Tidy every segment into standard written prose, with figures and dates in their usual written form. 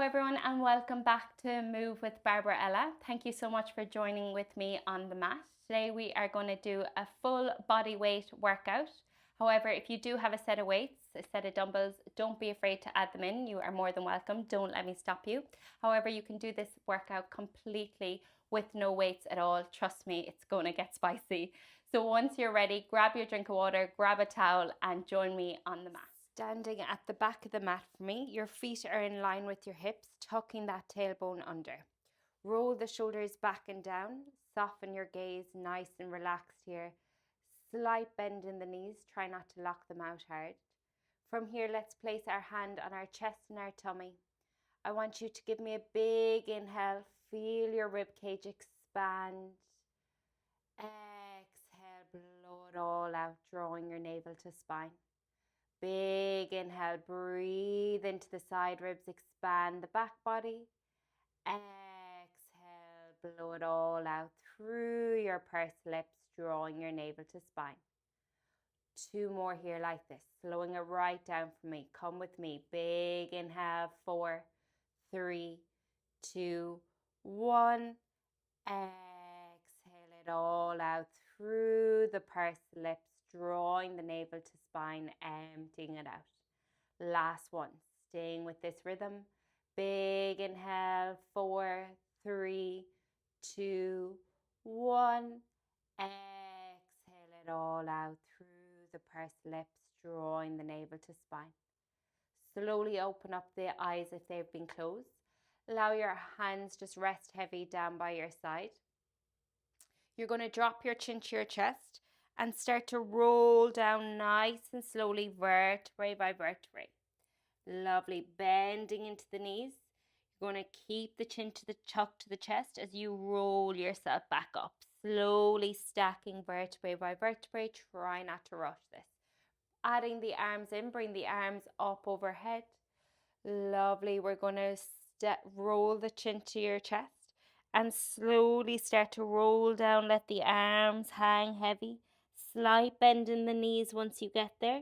everyone, and welcome back to Move with Barbara Ella. Thank you so much for joining with me on the mat. Today we are going to do a full body weight workout. However, if you do have a set of weights, a set of dumbbells, don't be afraid to add them in. You are more than welcome. Don't let me stop you. However, you can do this workout completely with no weights at all. Trust me, it's going to get spicy. So once you're ready, grab your drink of water, grab a towel, and join me on the mat. Standing at the back of the mat for me, your feet are in line with your hips, tucking that tailbone under. Roll the shoulders back and down, soften your gaze, nice and relaxed here. Slight bend in the knees, try not to lock them out hard. From here, let's place our hand on our chest and our tummy. I want you to give me a big inhale, feel your rib cage expand. Exhale, blow it all out, drawing your navel to spine. Big inhale, breathe into the side ribs, expand the back body. Exhale, blow it all out through your pursed lips, drawing your navel to spine. 2 more here like this, slowing it right down for me. Come with me. Big inhale, 4, 3, 2, 1. Exhale it all out through the pursed lips, drawing the navel to spine, emptying it out. Last one, staying with this rhythm. Big inhale, 4, 3, 2, 1. Exhale it all out through the pursed lips, drawing the navel to spine. Slowly open up the eyes if they've been closed. Allow your hands just rest heavy down by your side. You're going to drop your chin to your chest and start to roll down nice and slowly, vertebrae by vertebrae. Lovely, bending into the knees. You're going to keep the chin to the tuck to the chest as you roll yourself back up. Slowly stacking vertebrae by vertebrae. Try not to rush this. Adding the arms in, bring the arms up overhead. Lovely, we're going to roll the chin to your chest and slowly start to roll down. Let the arms hang heavy. Slight bend in the knees once you get there.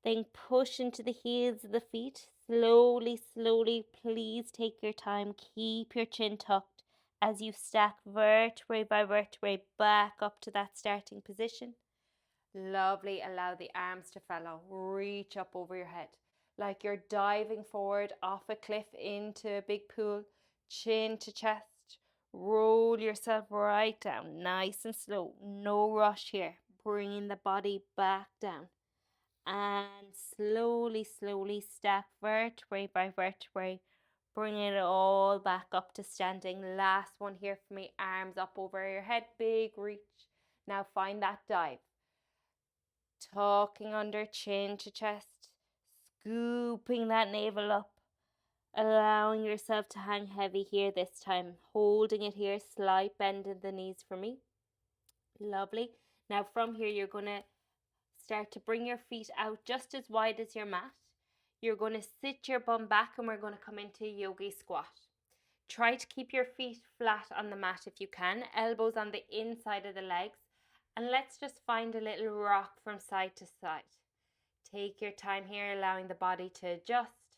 Then push into the heels of the feet. Slowly, slowly, please take your time. Keep your chin tucked as you stack vertebrae by vertebrae back up to that starting position. Lovely. Allow the arms to follow. Reach up over your head like you're diving forward off a cliff into a big pool. Chin to chest. Roll yourself right down, nice and slow. No rush here. Bringing the body back down. And slowly, slowly stack vertebrae by vertebrae. Bring it all back up to standing. Last one here for me. Arms up over your head. Big reach. Now find that dive. Tucking under, chin to chest. Scooping that navel up. Allowing yourself to hang heavy here this time. Holding it here. Slight bend in the knees for me. Lovely. Now from here you're going to start to bring your feet out just as wide as your mat. You're going to sit your bum back and we're going to come into yogi squat. Try to keep your feet flat on the mat if you can. Elbows on the inside of the legs. And let's just find a little rock from side to side. Take your time here, allowing the body to adjust.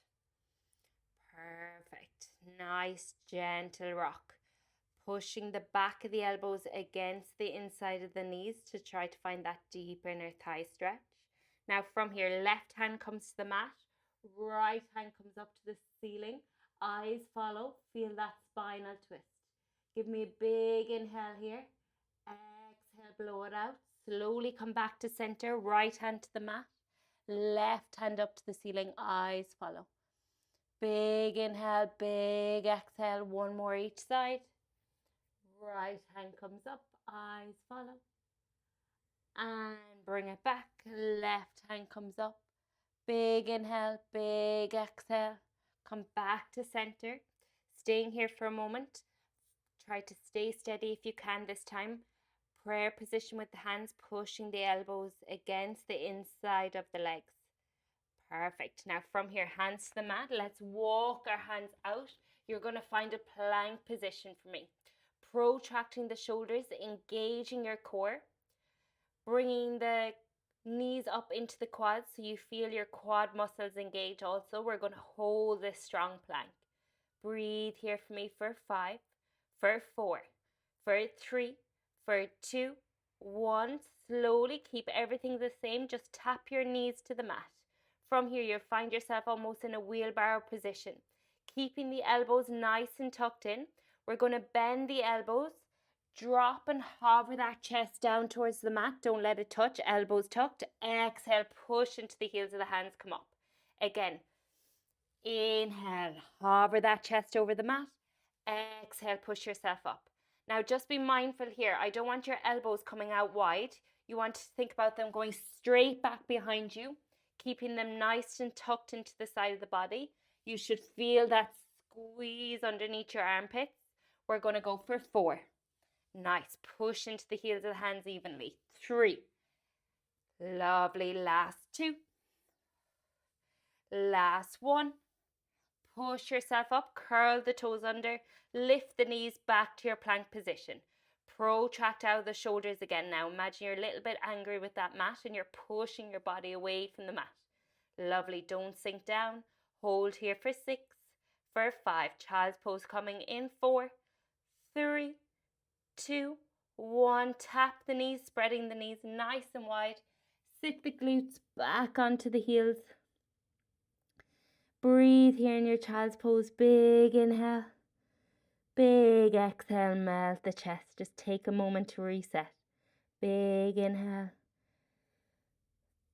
Perfect. Nice, gentle rock. Pushing the back of the elbows against the inside of the knees to try to find that deep inner thigh stretch. Now from here, left hand comes to the mat. Right hand comes up to the ceiling. Eyes follow. Feel that spinal twist. Give me a big inhale here. Exhale, blow it out. Slowly come back to center. Right hand to the mat. Left hand up to the ceiling. Eyes follow. Big inhale, big exhale. One more each side. Right hand comes up. Eyes follow. And bring it back. Left hand comes up. Big inhale, big exhale. Come back to center. Staying here for a moment. Try to stay steady if you can this time. Prayer position with the hands, pushing the elbows against the inside of the legs. Perfect. Now from here, hands to the mat. Let's walk our hands out. You're going to find a plank position for me. Protracting the shoulders, engaging your core. Bringing the knees up into the quads so you feel your quad muscles engage also. We're going to hold this strong plank. breathe here for me for 5, for 4, for 3, for 2, 1. Slowly keep everything the same. Just tap your knees to the mat. From here, you'll find yourself almost in a wheelbarrow position. Keeping the elbows nice and tucked in. We're going to bend the elbows. Drop and hover that chest down towards the mat. Don't let it touch. Elbows tucked. Exhale, push into the heels of the hands. Come up. Again, inhale, hover that chest over the mat. Exhale, push yourself up. Now just be mindful here. I don't want your elbows coming out wide. You want to think about them going straight back behind you, keeping them nice and tucked into the side of the body. You should feel that squeeze underneath your armpits. We're going to go for 4. Nice. Push into the heels of the hands evenly. 3. Lovely. Last 2. Last 1. Push yourself up. Curl the toes under. Lift the knees back to your plank position. Protract out the shoulders again now. Imagine you're a little bit angry with that mat and you're pushing your body away from the mat. Lovely. Don't sink down. Hold here for 6, for 5. Child's pose coming in 4, 3, 2, 1. Tap the knees, spreading the knees nice and wide. Sit the glutes back onto the heels. Breathe here in your child's pose. Big inhale. Big exhale. Melt the chest. Just take a moment to reset. Big inhale.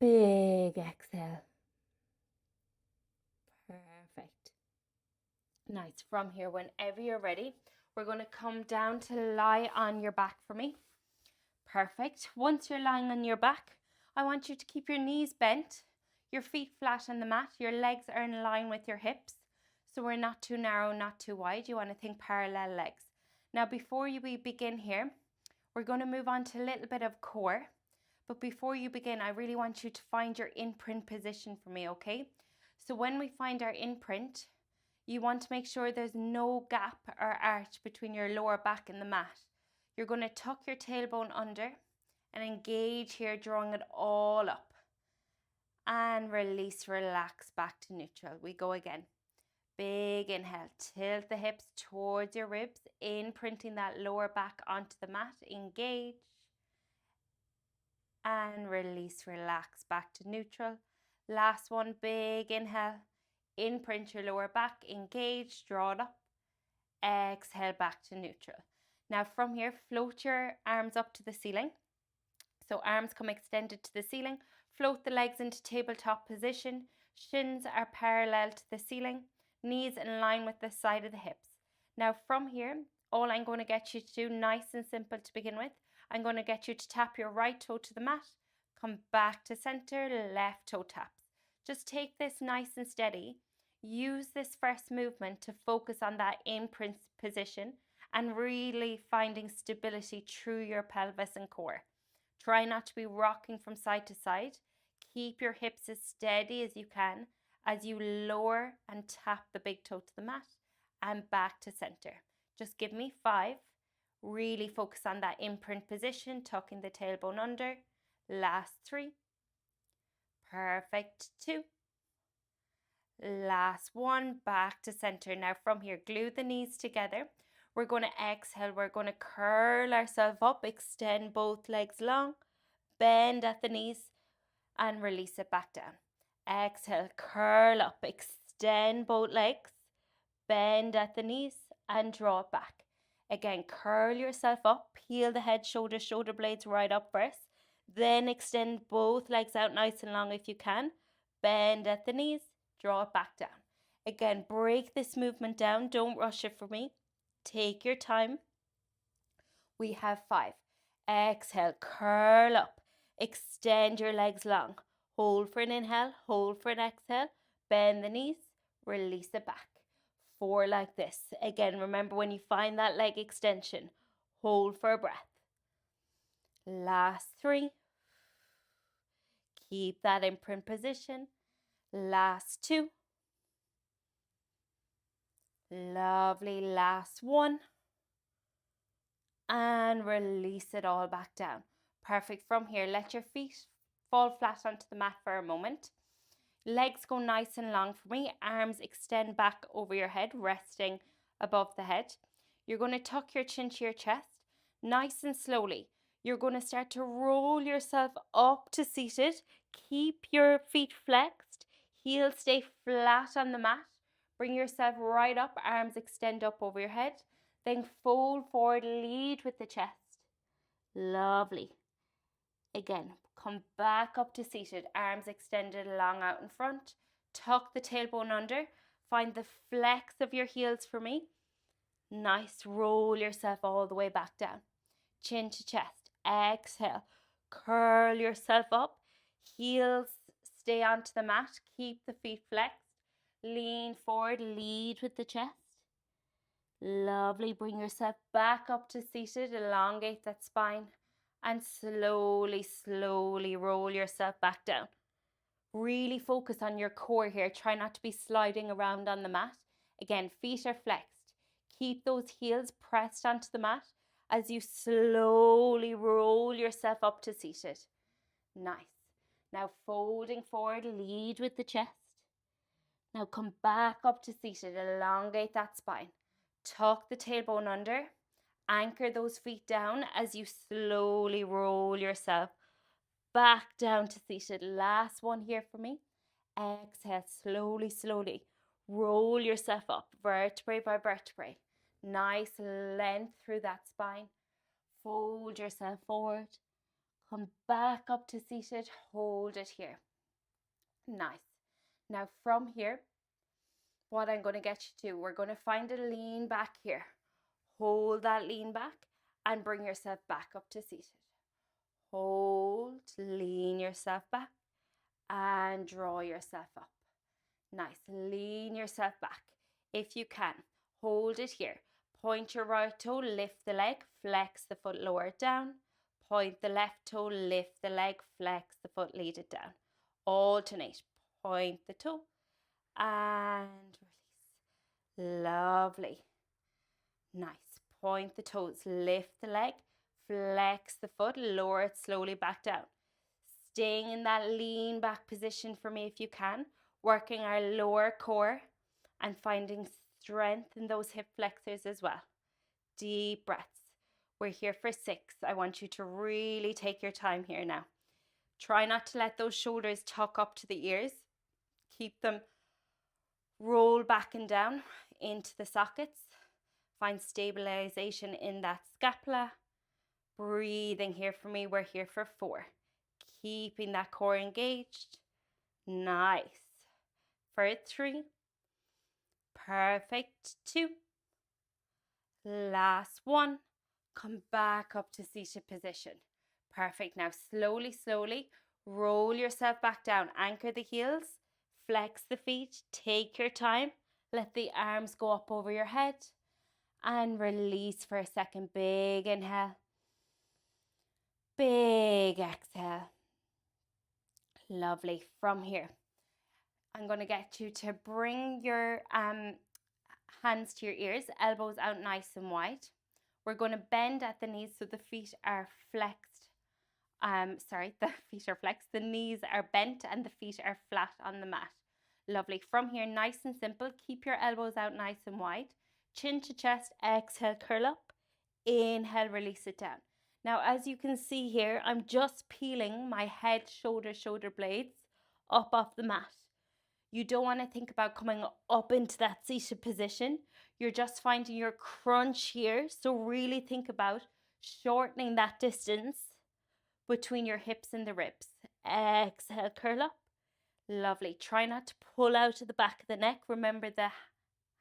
Big exhale. Perfect. Nice. From here, whenever you're ready, we're going to come down to lie on your back for me. Perfect. Once you're lying on your back, I want you to keep your knees bent, your feet flat on the mat, your legs are in line with your hips. So we're not too narrow, not too wide. You want to think parallel legs. Now, before we begin here, we're going to move on to a little bit of core. But before you begin, I really want you to find your imprint position for me, okay? So when we find our imprint, you want to make sure there's no gap or arch between your lower back and the mat. You're going to tuck your tailbone under and engage here, drawing it all up. And release, relax back to neutral. We go again. Big inhale, tilt the hips towards your ribs, imprinting that lower back onto the mat. Engage. And release, relax back to neutral. Last one, big inhale. Imprint your lower back, engage, draw it up. Exhale back to neutral. Now from here, float your arms up to the ceiling. So arms come extended to the ceiling. Float the legs into tabletop position. Shins are parallel to the ceiling. Knees in line with the side of the hips. Now from here, all I'm going to get you to do, nice and simple to begin with, I'm going to get you to tap your right toe to the mat. Come back to center, left toe taps. Just take this nice and steady. Use this first movement to focus on that imprint position and really finding stability through your pelvis and core. Try not to be rocking from side to side. Keep your hips as steady as you can as you lower and tap the big toe to the mat and back to center. Just give me 5. Really focus on that imprint position, tucking the tailbone under. Last 3. Perfect. 2. Last 1. Back to center. Now from here, glue the knees together. We're going to exhale. We're going to curl ourselves up, extend both legs long, bend at the knees and release it back down. Exhale, curl up, extend both legs, bend at the knees and draw it back. Again, curl yourself up, peel the head, shoulders, shoulder blades right up first. Then extend both legs out nice and long if you can. Bend at the knees, draw it back down. Again, break this movement down. Don't rush it for me. Take your time. We have 5. Exhale, curl up. Extend your legs long. Hold for an inhale, hold for an exhale. Bend the knees, release it back. 4 like this. Again, remember when you find that leg extension, hold for a breath. Last 3. Keep that imprint position. Last 2. Lovely. Last 1. And release it all back down. Perfect. From here, let your feet fall flat onto the mat for a moment. Legs go nice and long for me. Arms extend back over your head, resting above the head. You're going to tuck your chin to your chest, nice and slowly. You're going to start to roll yourself up to seated. Keep your feet flexed. Heels stay flat on the mat. Bring yourself right up. Arms extend up over your head. Then fold forward, lead with the chest. Lovely. Again, come back up to seated, arms extended long out in front. Tuck the tailbone under. Find the flex of your heels for me. Nice, roll yourself all the way back down. Chin to chest, exhale. Curl yourself up. Heels stay onto the mat. Keep the feet flexed. Lean forward, lead with the chest. Lovely, bring yourself back up to seated, elongate that spine. And slowly, slowly roll yourself back down. Really focus on your core here. Try not to be sliding around on the mat. Again, feet are flexed. Keep those heels pressed onto the mat as you slowly roll yourself up to seated. Nice. Now folding forward, lead with the chest. Now come back up to seated, elongate that spine. Tuck the tailbone under. Anchor those feet down as you slowly roll yourself back down to seated. Last one here for me. Exhale, slowly, slowly. Roll yourself up, vertebrae by vertebrae. Nice length through that spine. Fold yourself forward. Come back up to seated. Hold it here. Nice. Now from here, what I'm going to get you to, we're going to find a lean back here. Hold that lean back and bring yourself back up to seated. Hold, lean yourself back and draw yourself up. Nice, lean yourself back. If you can, hold it here. Point your right toe, lift the leg, flex the foot, lower it down. Point the left toe, lift the leg, flex the foot, lead it down. Alternate. Point the toe and release. Lovely. Nice. Point the toes, lift the leg, flex the foot, lower it slowly back down. Staying in that lean back position for me if you can, working our lower core and finding strength in those hip flexors as well. Deep breaths. We're here for 6. I want you to really take your time here now. Try not to let those shoulders tuck up to the ears. Keep them roll back and down into the sockets. Find stabilization in that scapula. Breathing here for me. We're here for 4. Keeping that core engaged. Nice. For 3. Perfect. 2. Last 1. Come back up to seated position. Perfect. Now slowly, slowly roll yourself back down. Anchor the heels. Flex the feet. Take your time. Let the arms go up over your head. And release for a second. Big inhale. Big exhale. Lovely. From here, I'm going to get you to bring your hands to your ears, elbows out nice and wide. We're going to bend at the knees so the feet are flexed. The feet are flexed. The knees are bent and the feet are flat on the mat. Lovely. From here, nice and simple. Keep your elbows out nice and wide. Chin to chest. Exhale, curl up. Inhale, release it down. Now, as you can see here, I'm just peeling my head, shoulder blades up off the mat. You don't want to think about coming up into that seated position. You're just finding your crunch here. So really think about shortening that distance between your hips and the ribs. Exhale, curl up. Lovely. Try not to pull out of the back of the neck. Remember, the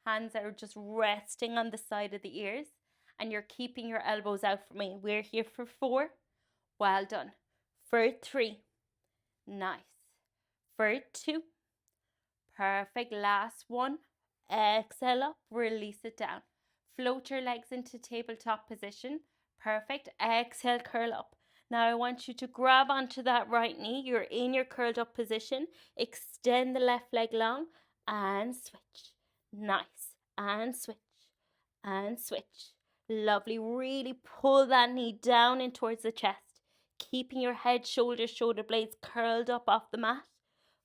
hands are just resting on the side of the ears. And you're keeping your elbows out for me. We're here for 4. Well done. For 3. Nice. For 2. Perfect. Last 1. Exhale up. Release it down. Float your legs into tabletop position. Perfect. Exhale, curl up. Now I want you to grab onto that right knee. You're in your curled up position. Extend the left leg long and switch. Nice. And switch. And switch. Lovely. Really pull that knee down in towards the chest. Keeping your head, shoulder blades curled up off the mat.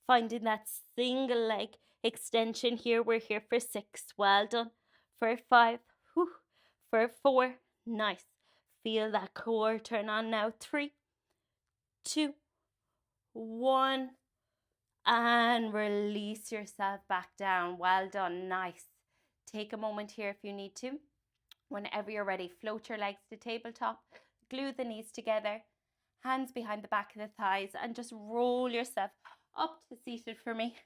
Finding that single leg extension here. We're here for 6. Well done. For 5. Whew. For 4. Nice. Feel that core turn on now. 3, 2, 1. And release yourself back down. Well done. Nice. Take a moment here if you need to. Whenever you're ready, float your legs to tabletop. Glue the knees together. Hands behind the back of the thighs. And just roll yourself up to seated for me.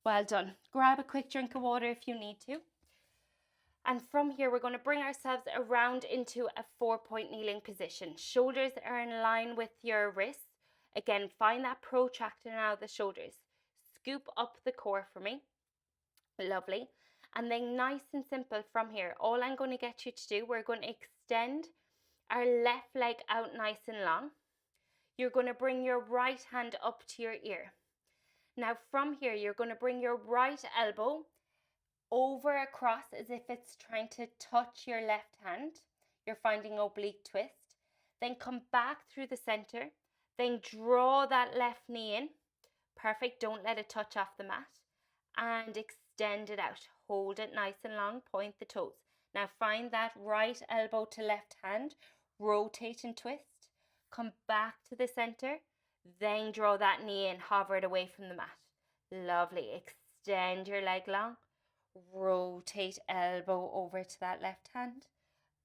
Well done. Grab a quick drink of water if you need to. And from here, we're going to bring ourselves around into a 4-point kneeling position. Shoulders are in line with your wrists. Again, find that protractor now of the shoulders. Scoop up the core for me. Lovely. And then nice and simple from here, all I'm going to get you to do, we're going to extend our left leg out nice and long. You're going to bring your right hand up to your ear. Now from here, you're going to bring your right elbow over across as if it's trying to touch your left hand. You're finding oblique twist. Then come back through the center. Then draw that left knee in. Perfect. Don't let it touch off the mat. And extend it out. Hold it nice and long. Point the toes. Now find that right elbow to left hand. Rotate and twist. Come back to the center. Then draw that knee in. Hover it away from the mat. Lovely. Extend your leg long. Rotate elbow over to that left hand.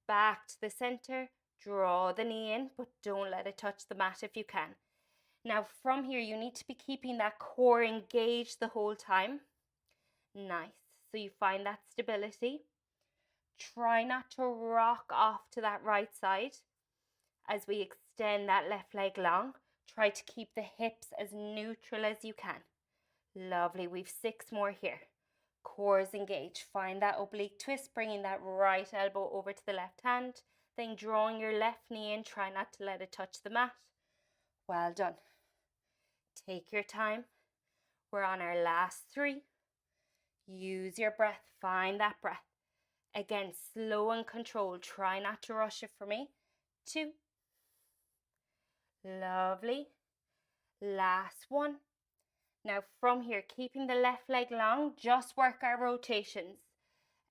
Back to the center. Draw the knee in, but don't let it touch the mat if you can. Now from here, you need to be keeping that core engaged the whole time. Nice. So you find that stability. Try not to rock off to that right side as we extend that left leg long. Try to keep the hips as neutral as you can. Lovely. We've 6 more here. Core is engaged. Find that oblique twist, bringing that right elbow over to the left hand. Then drawing your left knee in. Try not to let it touch the mat. Well done. Take your time. We're on our last 3. Use your breath. Find that breath. Again, slow and controlled. Try not to rush it for me. 2. Lovely. Last 1. Now from here, keeping the left leg long, just work our rotations.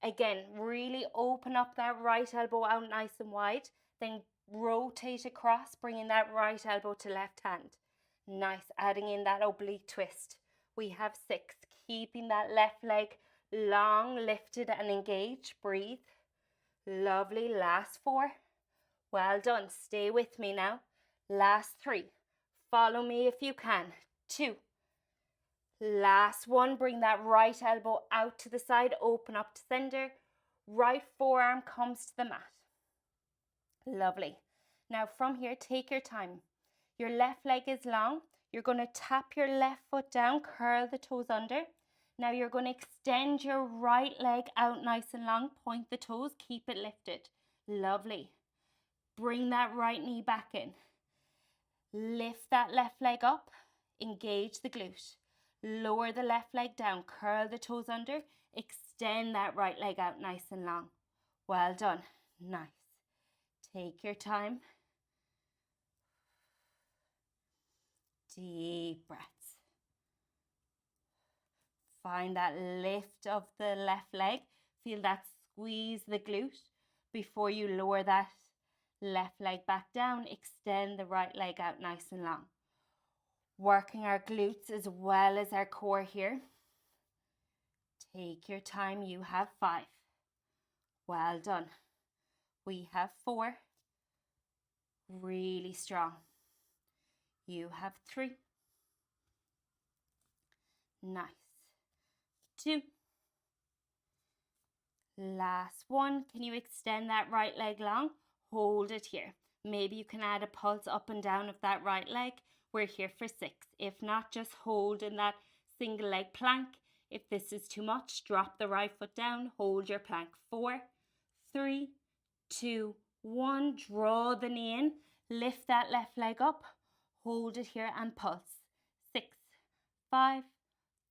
Again, really open up that right elbow out nice and wide. Then rotate across, bringing that right elbow to left hand. Nice, adding in that oblique twist. We have 6, keeping that left leg long, lifted and engaged. Breathe. Lovely, last 4. Well done, stay with me now. Last 3, follow me if you can. 2. Last 1, bring that right elbow out to the side, open up to center. Right forearm comes to the mat. Lovely. Now from here, take your time. Your left leg is long. You're going to tap your left foot down, curl the toes under. Now you're going to extend your right leg out nice and long, point the toes, keep it lifted. Lovely. Bring that right knee back in. Lift that left leg up, engage the glute. Lower the left leg down, curl the toes under, extend that right leg out nice and long. Well done. Nice. Take your time. Deep breaths. Find that lift of the left leg. Feel that squeeze the glute before you lower that left leg back down. Extend the right leg out nice and long. Working our glutes as well as our core here. Take your time. You have 5. Well done. We have 4. Really strong. You have 3. Nice. 2. Last 1. Can you extend that right leg long? Hold it here. Maybe you can add a pulse up and down of that right leg. We're here for 6. If not, just hold in that single leg plank. If this is too much, drop the right foot down. Hold your plank. 4, 3, 2, 1. Draw the knee in. Lift that left leg up. Hold it here and pulse. 6, 5,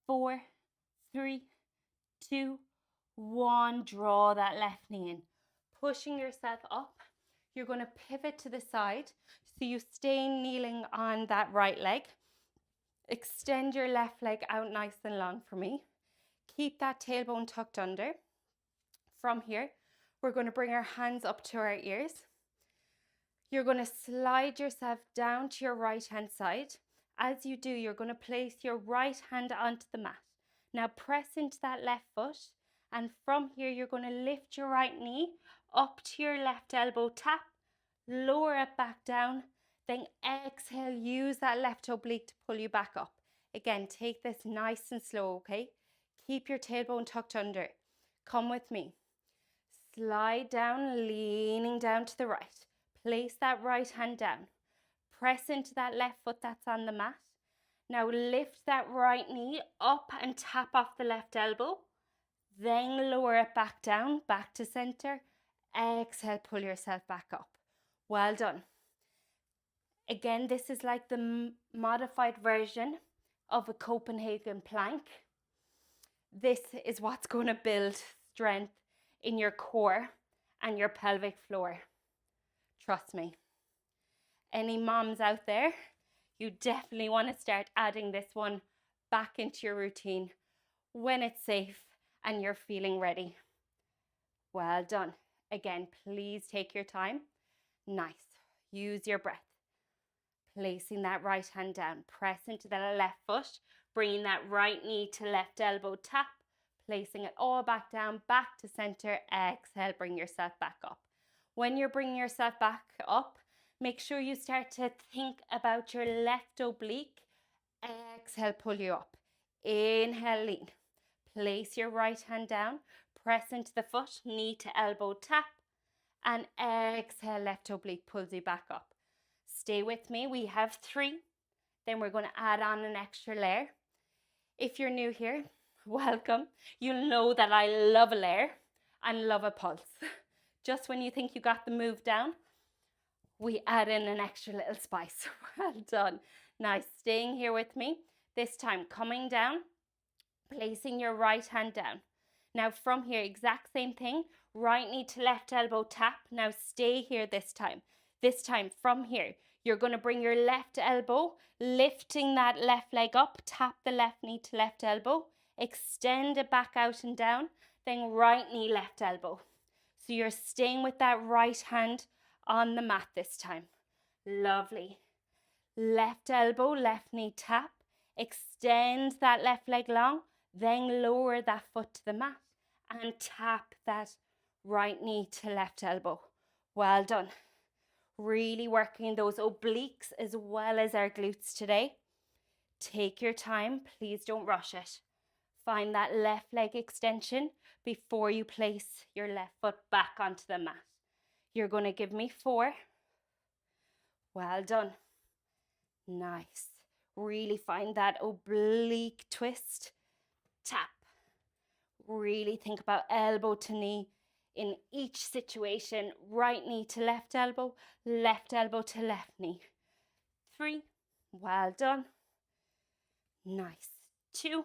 4, 3, 2, 1. Draw that left knee in. Pushing yourself up. You're going to pivot to the side. So you stay kneeling on that right leg. Extend your left leg out nice and long for me. Keep that tailbone tucked under. From here, we're going to bring our hands up to our ears. You're going to slide yourself down to your right hand side. As you do, you're going to place your right hand onto the mat. Now press into that left foot, and from here you're going to lift your right knee up to your left elbow, tap, lower it back down, then exhale, use that left oblique to pull you back up. Again, take this nice and slow, okay? Keep your tailbone tucked under. Come with me. Slide down, leaning down to the right. Place that right hand down. Press into that left foot that's on the mat. Now lift that right knee up and tap off the left elbow. Then lower it back down, back to center. Exhale, pull yourself back up. Well done. Again, this is like the modified version of a Copenhagen plank. This is what's going to build strength in your core and your pelvic floor. Trust me. Any moms out there, you definitely want to start adding this one back into your routine when it's safe and you're feeling ready. Well done. Again, please take your time. Nice. Use your breath. Placing that right hand down. Press into the left foot. Bringing that right knee to left elbow, tap. Placing it all back down, back to center. Exhale, bring yourself back up. When you're bringing yourself back up, make sure you start to think about your left oblique. Exhale, pull you up. Inhale, lean. Place your right hand down. Press into the foot, knee to elbow, tap. And exhale, left oblique pulls you back up. Stay with me. We have 3. Then we're going to add on an extra layer. If you're new here, welcome. You'll know that I love a layer and love a pulse. Just when you think you got the move down, we add in an extra little spice. Well done. Nice. Staying here with me. This time coming down, placing your right hand down. Now from here, exact same thing. Right knee to left elbow, tap. Now stay here this time. This time from here, you're going to bring your left elbow, lifting that left leg up, tap the left knee to left elbow, extend it back out and down, then right knee, left elbow. So you're staying with that right hand on the mat this time. Lovely. Left elbow, left knee, tap, extend that left leg long, then lower that foot to the mat and tap that right knee to left elbow. Well done. Really working those obliques as well as our glutes today. Take your time. Please don't rush it. Find that left leg extension before you place your left foot back onto the mat. You're going to give me 4. Well done. Nice. Really find that oblique twist. Tap. Really think about elbow to knee in each situation. Right knee to left elbow to left knee. 3. Well done. Nice. 2.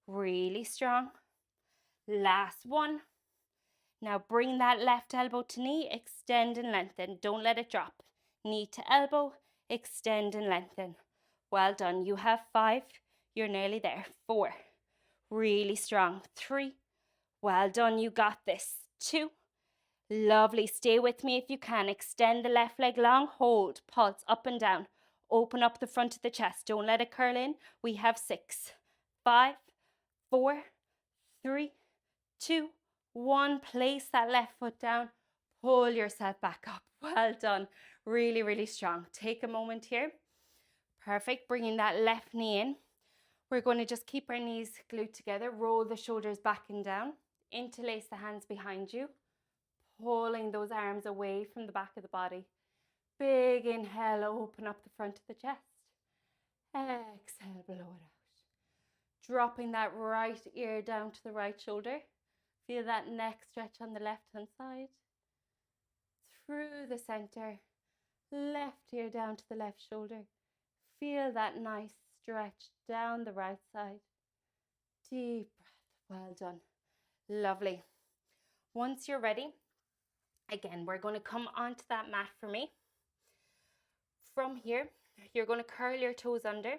Really strong. Last 1. Now bring that left elbow to knee, extend and lengthen. Don't let it drop. Knee to elbow, extend and lengthen. Well done. You have 5. You're nearly there. 4. Really strong. 3. Well done. You got this. 2. Lovely. Stay with me if you can. Extend the left leg long. Hold. Pulse up and down. Open up the front of the chest. Don't let it curl in. We have 6. 5. 4. 3. 2. 1. Place that left foot down. Pull yourself back up. Well done. Really, really strong. Take a moment here. Perfect. Bringing that left knee in. We're going to just keep our knees glued together. Roll the shoulders back and down. Interlace the hands behind you. Pulling those arms away from the back of the body. Big inhale. Open up the front of the chest. Exhale. Blow it out. Dropping that right ear down to the right shoulder. Feel that neck stretch on the left hand side. Through the center. Left ear down to the left shoulder. Feel that nice stretch down the right side. Deep breath. Well done. Lovely. Once you're ready, again, we're going to come onto that mat for me. From here, you're going to curl your toes under.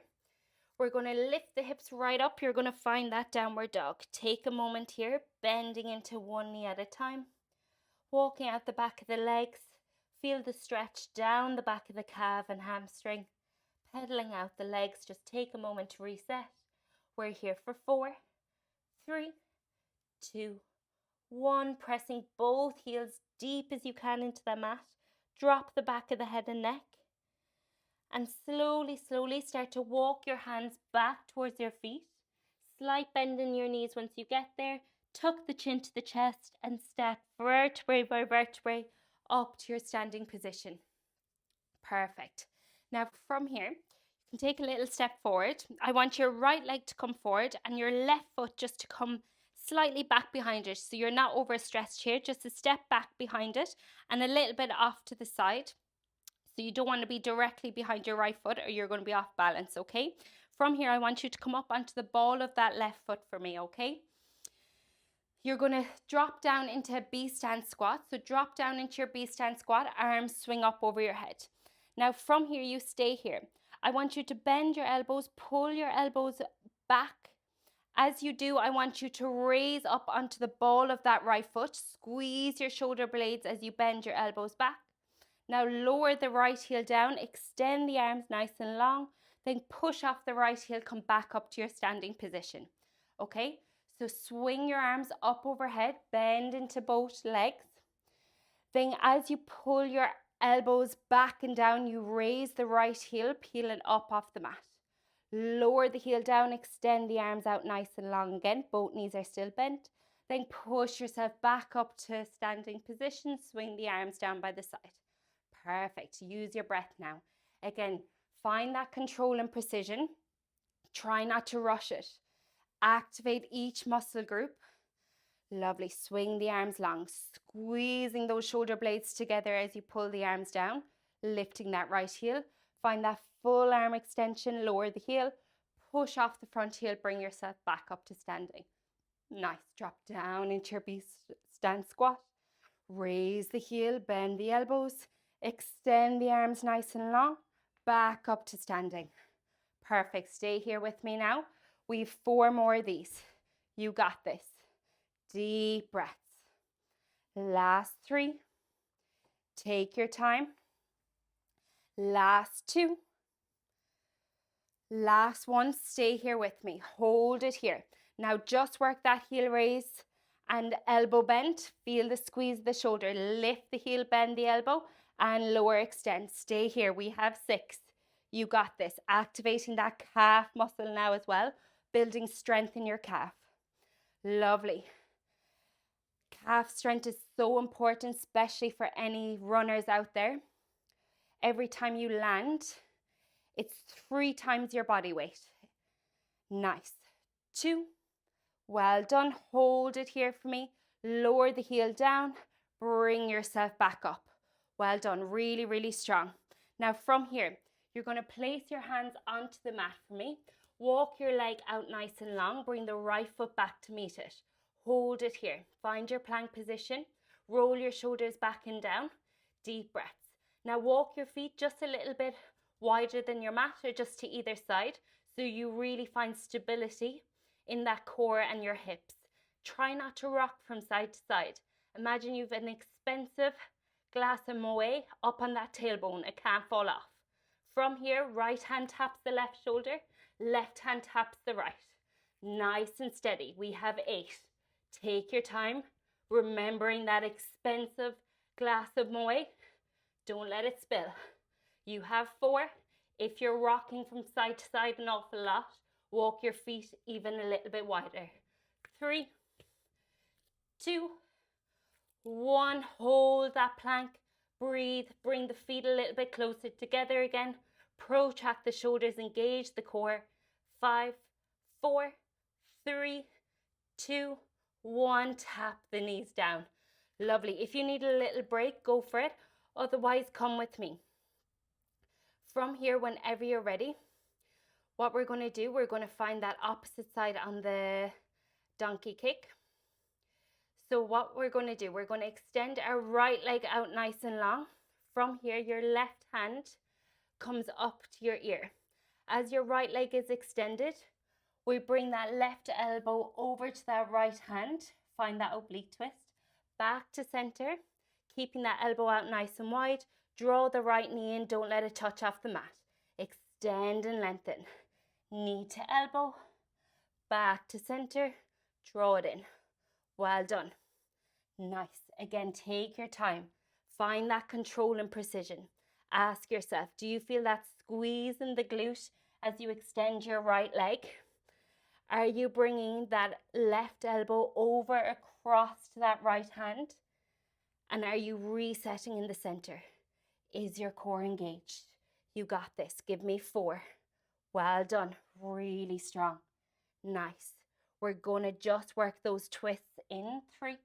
We're going to lift the hips right up. You're going to find that downward dog. Take a moment here, bending into one knee at a time. Walking out the back of the legs. Feel the stretch down the back of the calf and hamstring. Pedaling out the legs. Just take a moment to reset. We're here for 4, 3, 2, 1. Pressing both heels deep as you can into the mat. Drop the back of the head and neck. And slowly, slowly start to walk your hands back towards your feet. Slight bend in your knees once you get there. Tuck the chin to the chest and step vertebrae by vertebrae up to your standing position. Perfect. Now from here, you can take a little step forward. I want your right leg to come forward and your left foot just to come slightly back behind it. So you're not overstretched here, just a step back behind it and a little bit off to the side. So you don't want to be directly behind your right foot or you're going to be off balance, okay? From here, I want you to come up onto the ball of that left foot for me, okay? You're going to drop down into a B-stand squat. So drop down into your B-stand squat, arms swing up over your head. Now from here, you stay here. I want you to bend your elbows, pull your elbows back. As you do, I want you to raise up onto the ball of that right foot. Squeeze your shoulder blades as you bend your elbows back. Now lower the right heel down, extend the arms nice and long, then push off the right heel, come back up to your standing position. Okay, so swing your arms up overhead, bend into both legs. Then as you pull your elbows back and down, you raise the right heel, peeling up off the mat. Lower the heel down, extend the arms out nice and long again. Both knees are still bent. Then push yourself back up to standing position, swing the arms down by the side. Perfect. Use your breath now. Again, find that control and precision. Try not to rush it. Activate each muscle group. Lovely. Swing the arms long, squeezing those shoulder blades together as you pull the arms down, lifting that right heel. Find that full arm extension, lower the heel, push off the front heel, bring yourself back up to standing. Nice. Drop down into your B-stand squat. Raise the heel, bend the elbows. Extend the arms nice and long, back up to standing. Perfect. Stay here with me now. We've 4 more of these. You got this. Deep breaths. Last 3. Take your time. Last 2. Last 1. Stay here with me. Hold it here. Now just work that heel raise and elbow bend. Feel the squeeze of the shoulder. Lift the heel, bend the elbow. And lower extend. Stay here. We have 6. You got this. Activating that calf muscle now as well. Building strength in your calf. Lovely. Calf strength is so important, especially for any runners out there. Every time you land, it's 3 times your body weight. Nice. 2. Well done. Hold it here for me. Lower the heel down. Bring yourself back up. Well done. Really, really strong. Now from here, you're going to place your hands onto the mat for me. Walk your leg out nice and long. Bring the right foot back to meet it. Hold it here. Find your plank position. Roll your shoulders back and down. Deep breaths. Now walk your feet just a little bit wider than your mat or just to either side so you really find stability in that core and your hips. Try not to rock from side to side. Imagine you've an expensive glass of Moet up on that tailbone. It can't fall off. From here, right hand taps the left shoulder, left hand taps the right. Nice and steady. We have 8. Take your time, remembering that expensive glass of Moet. Don't let it spill. You have 4. If you're rocking from side to side an awful lot, walk your feet even a little bit wider. 3, 2, 1. Hold that plank. Breathe. Bring the feet a little bit closer together again. Protract the shoulders. Engage the core. 5, 4, 3, 2, 1. Tap the knees down. Lovely. If you need a little break, go for it. Otherwise, come with me. From here, whenever you're ready, what we're going to do, we're going to find that opposite side on the donkey kick. So what we're going to do, we're going to extend our right leg out nice and long. From here, your left hand comes up to your ear. As your right leg is extended, we bring that left elbow over to that right hand. Find that oblique twist. Back to center, keeping that elbow out nice and wide. Draw the right knee in, don't let it touch off the mat. Extend and lengthen. Knee to elbow, back to center, draw it in. Well done. Nice. Again, take your time. Find that control and precision. Ask yourself, do you feel that squeeze in the glute as you extend your right leg? Are you bringing that left elbow over across to that right hand? And are you resetting in the center? Is your core engaged? You got this. Give me 4. Well done. Really strong. Nice. We're going to just work those twists in 3.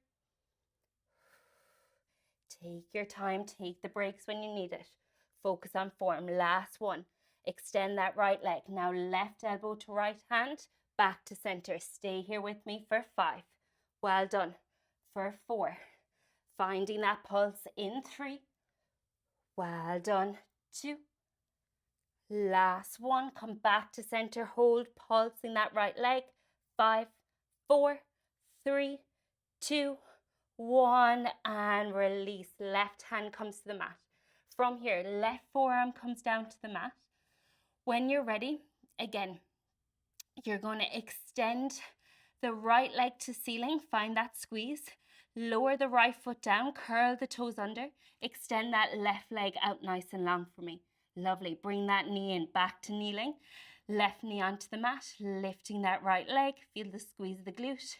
Take your time. Take the breaks when you need it. Focus on form. Last one. Extend that right leg. Now left elbow to right hand. Back to center. Stay here with me for 5. Well done. For 4. Finding that pulse in 3. Well done. 2. Last one. Come back to center. Hold, pulsing that right leg. 5, 4, 3, 2, 1. And release. Left hand comes to the mat. From here, left forearm comes down to the mat. When you're ready, again, you're going to extend the right leg to ceiling. Find that squeeze. Lower the right foot down. Curl the toes under. Extend that left leg out nice and long for me. Lovely. Bring that knee in. Back to kneeling. Left knee onto the mat. Lifting that right leg. Feel the squeeze of the glute.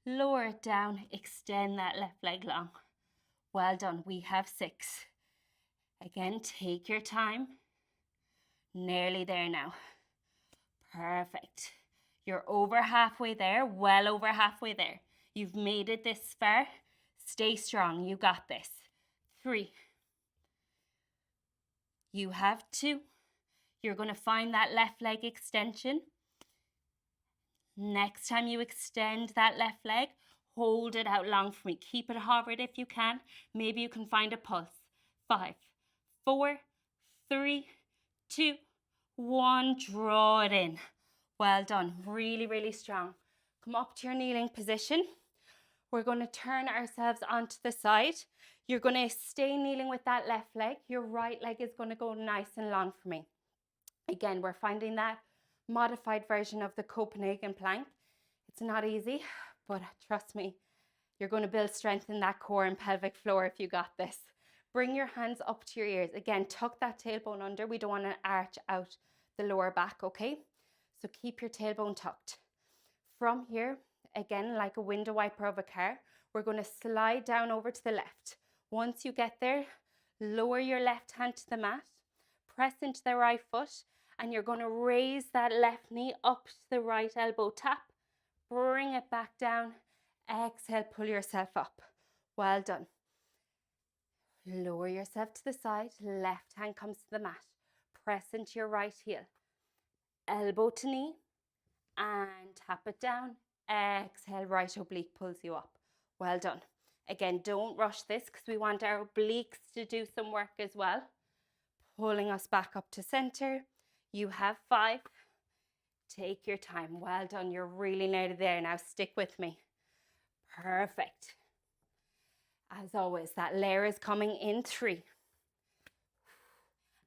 Lower it down. Extend that left leg long. Well done. We have 6. Again, take your time. Nearly there now. Perfect. You're over halfway there, well over halfway there. You've made it this far. Stay strong. You got this. 3. You have 2. You're going to find that left leg extension. Next time you extend that left leg, hold it out long for me. Keep it hovered if you can. Maybe you can find a pulse. 5, 4, 3, 2, 1. Draw it in. Well done. Really, really strong. Come up to your kneeling position. We're going to turn ourselves onto the side. You're going to stay kneeling with that left leg. Your right leg is going to go nice and long for me. Again, we're finding that modified version of the Copenhagen plank. It's not easy, but trust me, you're going to build strength in that core and pelvic floor if you got this. Bring your hands up to your ears. Again, tuck that tailbone under. We don't want to arch out the lower back, okay? So keep your tailbone tucked. From here, again, like a window wiper of a car, we're going to slide down over to the left. Once you get there, lower your left hand to the mat, press into the right foot, and you're going to raise that left knee up to the right elbow tap. Bring it back down. Exhale, pull yourself up. Well done. Lower yourself to the side. Left hand comes to the mat. Press into your right heel. Elbow to knee and tap it down. Exhale, right oblique pulls you up. Well done. Again, don't rush this because we want our obliques to do some work as well. Pulling us back up to center. You have 5. Take your time. Well done. You're really nearly there now. Stick with me. Perfect. As always, that layer is coming in 3.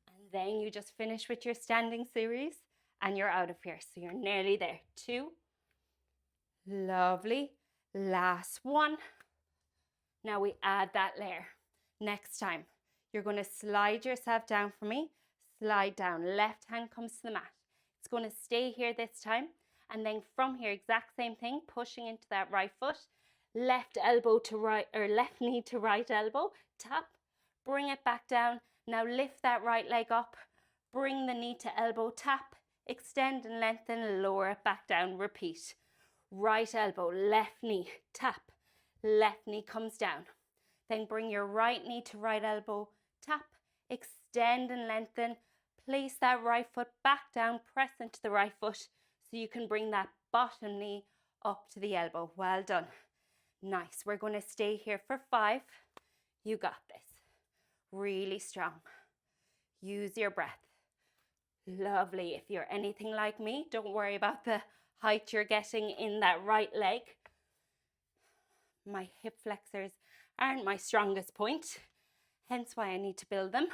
And then you just finish with your standing series and you're out of here. So you're nearly there. 2. Lovely. Last 1. Now we add that layer. Next time, you're going to slide yourself down for me. Slide down. Left hand comes to the mat. It's going to stay here this time. And then from here, exact same thing, pushing into that right foot. Left elbow to right, or left knee to right elbow. Tap. Bring it back down. Now lift that right leg up. Bring the knee to elbow. Tap. Extend and lengthen. Lower it back down. Repeat. Right elbow, left knee. Tap. Left knee comes down. Then bring your right knee to right elbow. Tap. Extend and lengthen. Place that right foot back down. Press into the right foot so you can bring that bottom knee up to the elbow. Well done. Nice. We're going to stay here for 5. You got this. Really strong. Use your breath. Lovely. If you're anything like me, don't worry about the height you're getting in that right leg. My hip flexors aren't my strongest point, hence why I need to build them.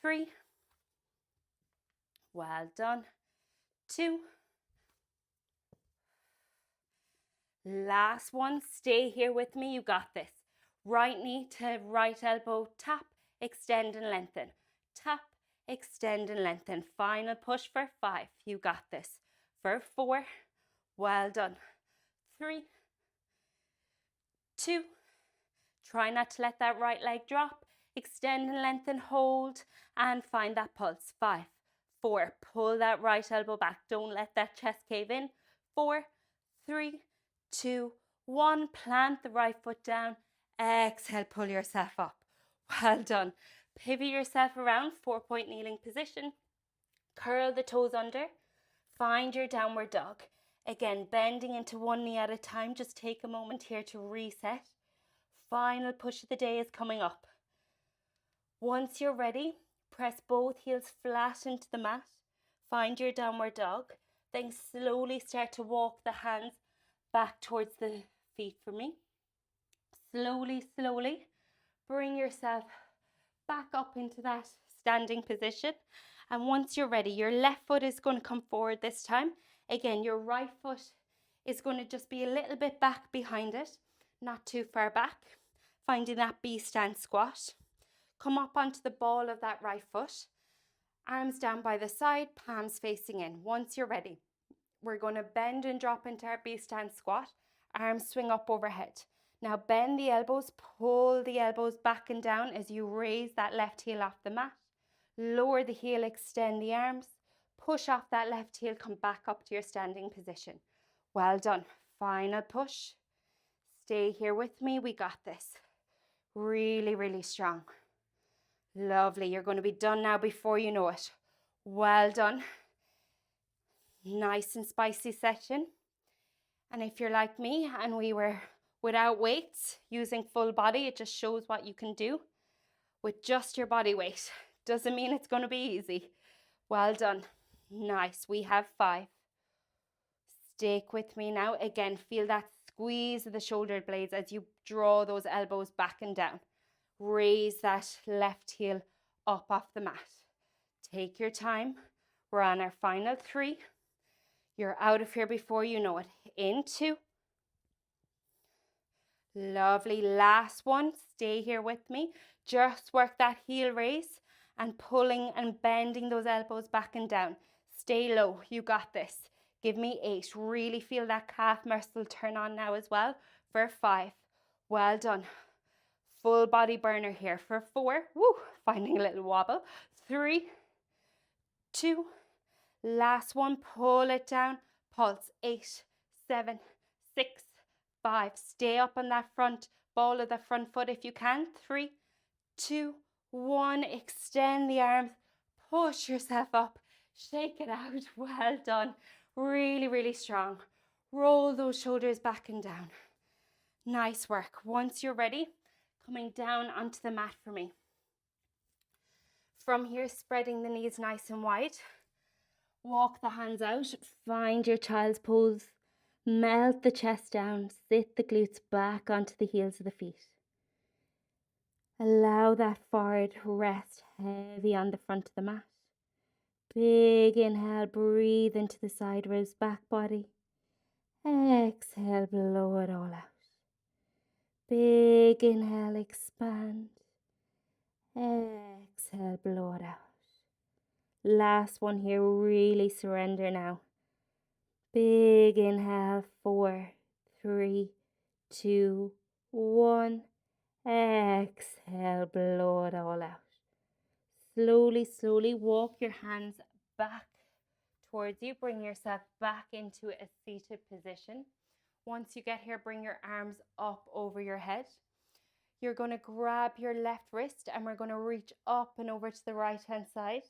3. Well done. 2. Last one. Stay here with me. You got this. Right knee to right elbow. Tap, extend and lengthen. Tap, extend and lengthen. Final push for 5. You got this. For 4. Well done. 3. 2. Try not to let that right leg drop. Extend and lengthen, hold, and find that pulse. 5, 4. Pull that right elbow back. Don't let that chest cave in. 4, 3, 2, 1. Plant the right foot down. Exhale, pull yourself up. Well done. Pivot yourself around, 4-point kneeling position. Curl the toes under. Find your downward dog. Again, bending into one knee at a time. Just take a moment here to reset. Final push of the day is coming up. Once you're ready, press both heels flat into the mat. Find your downward dog. Then slowly start to walk the hands back towards the feet for me. Slowly, slowly bring yourself back up into that standing position. And once you're ready, your left foot is going to come forward this time. Again, your right foot is going to just be a little bit back behind it, not too far back. Finding that B stand squat. Come up onto the ball of that right foot. Arms down by the side, palms facing in. Once you're ready, we're going to bend and drop into our B stand squat. Arms swing up overhead. Now bend the elbows, pull the elbows back and down as you raise that left heel off the mat. Lower the heel, extend the arms. Push off that left heel, come back up to your standing position. Well done. Final push. Stay here with me. We got this. Really, really strong. Lovely. You're going to be done now before you know it. Well done. Nice and spicy session. And if you're like me and we were without weights, using full body, it just shows what you can do with just your body weight. Doesn't mean it's going to be easy. Well done. Nice. We have 5. Stick with me now. Again, feel that squeeze of the shoulder blades as you draw those elbows back and down. Raise that left heel up off the mat. Take your time. We're on our final 3. You're out of here before you know it. Into. Lovely. Last one. Stay here with me. Just work that heel raise and pulling and bending those elbows back and down. Stay low. You got this. Give me 8. Really feel that calf muscle turn on now as well. For 5. Well done. Full body burner here. For 4. Woo, finding a little wobble. 3, 2. Last one. Pull it down. Pulse. 8, 7, 6, 5. Stay up on that front ball of the front foot if you can. 3, 2, 1. Extend the arms. Push yourself up. Shake it out. Well done. Really, really strong. Roll those shoulders back and down. Nice work. Once you're ready, coming down onto the mat for me. From here, spreading the knees nice and wide. Walk the hands out. Find your child's pose. Melt the chest down. Sit the glutes back onto the heels of the feet. Allow that forward rest heavy on the front of the mat. Big inhale, breathe into the side ribs, back body. Exhale, blow it all out. Big inhale, expand. Exhale, blow it out. Last one here, really surrender now. Big inhale, 4, 3, 2, 1. Exhale, blow it all out. Slowly, slowly walk your hands back towards you. Bring yourself back into a seated position. Once you get here, bring your arms up over your head. You're going to grab your left wrist and we're going to reach up and over to the right hand side.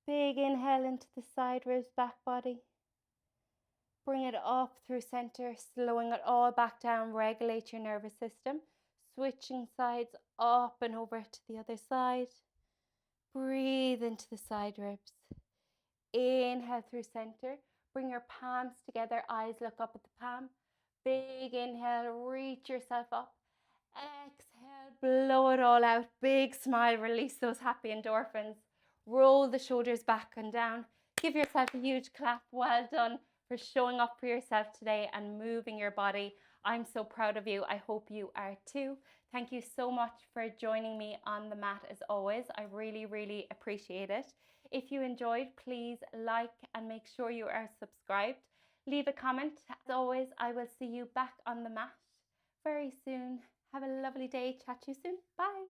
Big inhale into the side ribs, back body. Bring it up through center, slowing it all back down. Regulate your nervous system. Switching sides up and over to the other side. Breathe into the side ribs. Inhale through center. Bring your palms together, eyes look up at the palm. Big inhale, reach yourself up. Exhale, blow it all out. Big smile, release those happy endorphins. Roll the shoulders back and down. Give yourself a huge clap. Well done for showing up for yourself today and moving your body. I'm so proud of you. I hope you are too. Thank you so much for joining me on the mat as always. I really, really appreciate it. If you enjoyed, please like and make sure you are subscribed. Leave a comment. As always, I will see you back on the mat very soon. Have a lovely day. Chat to you soon. Bye.